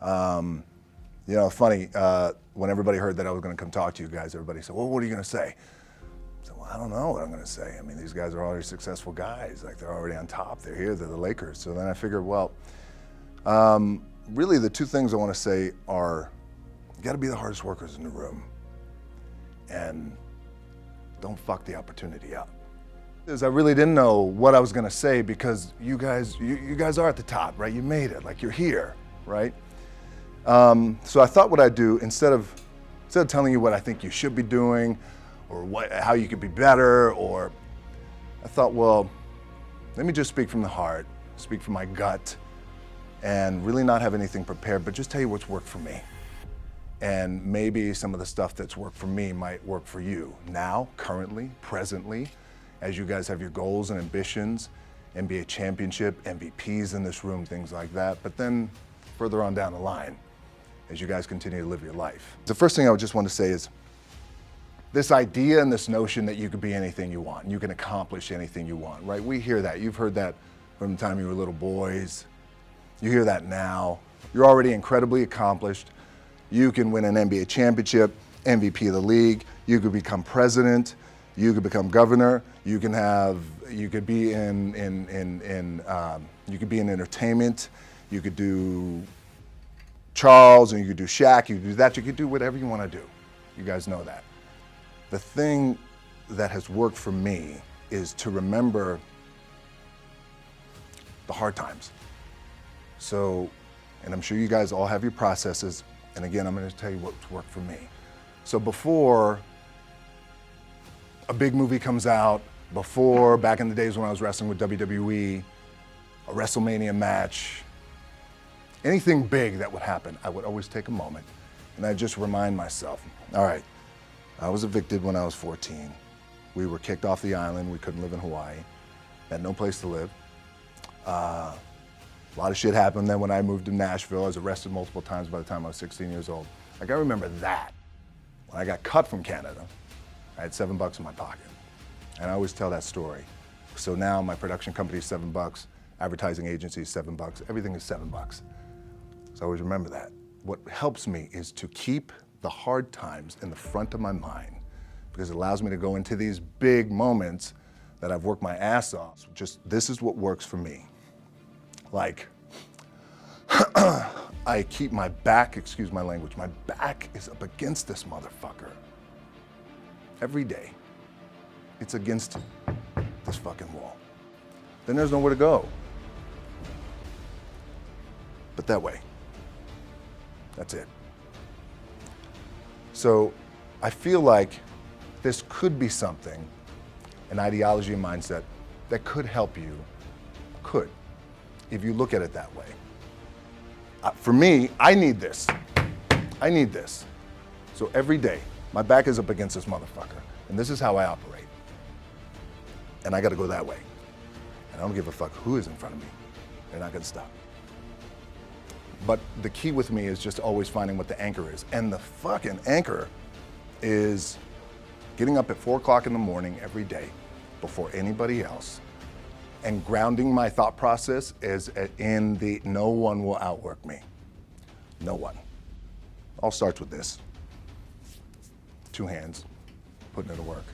You know, funny, when everybody heard that I was going to come talk to you guys, everybody said, well, what are you going to say? I said, well, I don't know what I'm going to say. I mean, these guys are already successful guys. Like, they're already on top. They're here. They're the Lakers. So then I figured, well, really the two things I want to say are, you got to be the hardest workers in the room, and don't fuck the opportunity up. I really didn't know what I was going to say because you guys are at the top, right? You made it. Like, you're here, right? So I thought what I'd do, instead of telling you what I think you should be doing or how you could be better, or I thought, well, let me just speak from the heart, speak from my gut, and really not have anything prepared, but just tell you what's worked for me. And maybe some of the stuff that's worked for me might work for you now, currently, presently, as you guys have your goals and ambitions, NBA championship, MVPs in this room, things like that. But then further on down the line, as you guys continue to live your life. The first thing I would just want to say is this idea and this notion that you could be anything you want, you can accomplish anything you want, right? We hear that. You've heard that from the time you were little boys. You hear that now. You're already incredibly accomplished. You can win an NBA championship, MVP of the league. You could become president. You could become governor. You could be in entertainment. You could do Charles, and you could do Shaq. You could do that. You could do whatever you want to do. You guys know that. The thing that has worked for me is to remember the hard times. So, and I'm sure you guys all have your processes. And again, I'm going to tell you what's worked for me. So before a big movie comes out, before, back in the days when I was wrestling with WWE, a WrestleMania match, anything big that would happen, I would always take a moment and I'd just remind myself, all right, I was evicted when I was 14. We were kicked off the island. We couldn't live in Hawaii. Had no place to live. A lot of shit happened then when I moved to Nashville. I was arrested multiple times by the time I was 16 years old. Like, I remember that. When I got cut from Canada, I had $7 in my pocket. And I always tell that story. So now my production company is $7, advertising agency is $7, everything is $7. So I always remember that. What helps me is to keep the hard times in the front of my mind, because it allows me to go into these big moments that I've worked my ass off. Just, this is what works for me. Like, I keep my back, excuse my language, my back is up against this motherfucker. Every day, it's against this fucking wall. Then there's nowhere to go but that way. That's it. So I feel like this could be something, an ideology and mindset that could help you, if you look at it that way. For me, I need this. I need this. So every day, my back is up against this motherfucker, and this is how I operate. And I gotta go that way. And I don't give a fuck who is in front of me. They're not gonna stop. But the key with me is just always finding what the anchor is. And the fucking anchor is getting up at 4 o'clock in the morning every day before anybody else, and grounding my thought process is in the no one will outwork me. No one. All starts with this. 2 hands, putting it to work.